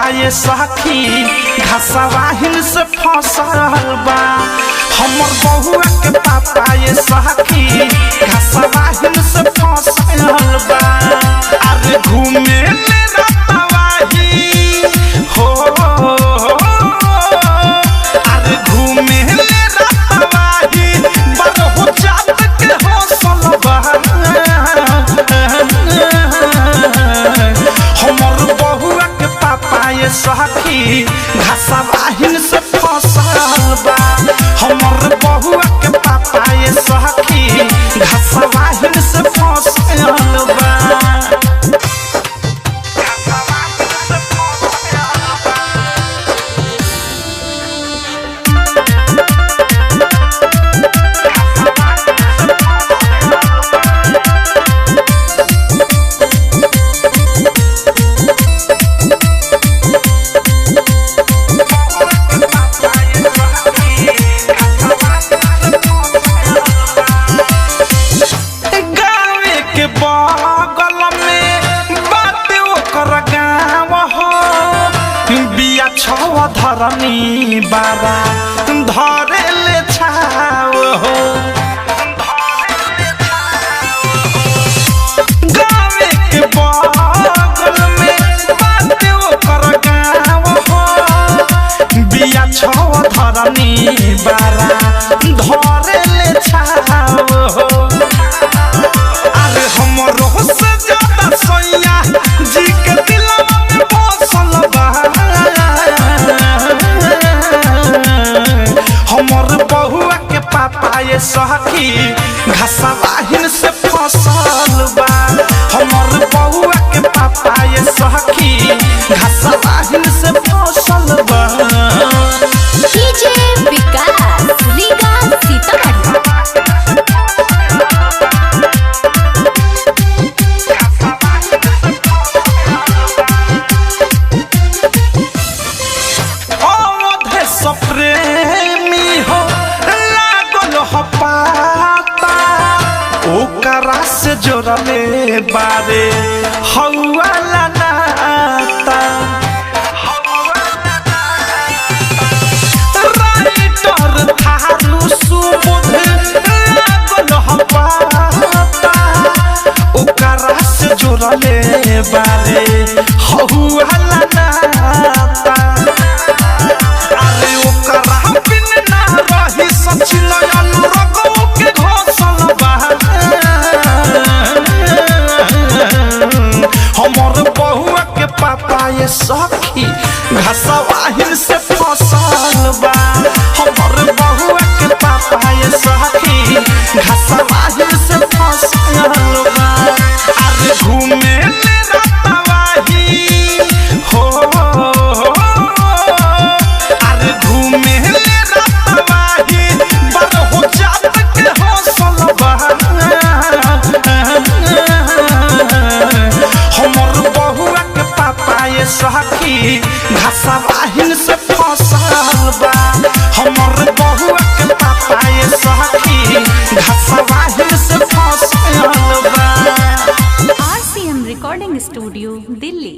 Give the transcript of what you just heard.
ये सखी घसवाहिन से फसल बा। हमर बहुआ के पापा ये सखी घसवाहिन से फसल बा। अरे घूमे ले रतवाही हो, अरे घूमे ले रतवाही बरहु जात के हौसल बा। हमर बहुआ के पापा ये सखी घसवाहिन से फसल बा। हमर बहुआ के पापा ये सखी घसवाहिन से फसल बा। बगल में बात ओकर गाँव हो, बिया छव धरनी बाबा धरे ले छाव हो। गाँव के बगल में बात ओकर गाँव हो, बिया छव धरनी बाबा धरे ले छाव हो। हमरो से ज्यादा सैया जी के दिलवा में बसल बा। हमर बहुआ के पापा ये सखी घसवाहिन से फसल बा। हमर बहुआ के पापा ये सखी घसवाहिन से फसल बा। डीजे विकास लीगा सीतामढ़ी। प्रेमी हो लागल हो पाता ओकरा से जोड़ले बारे हौला नाता। राइटर थारू सुबोध लागल हो पाता ओकरा से जोड़ले बारे हौला नाता। हमर बहुआ के पापा ये सखी घसवाहिन से फसल बा। हमर बहुआ के पापा ये सखी घसवाहिन से फसल बा। अरे घूमे ले रतवाही हो, अरे घूमे ले रतवाही बरहु जात के हौसल बा। हमर बहुआ के पापा ये सखी घसवाहिन से फसल बा। हमर बहुआ के पापा ये सखी घसवाहिन से फसल बा। RCM recording studio Delhi.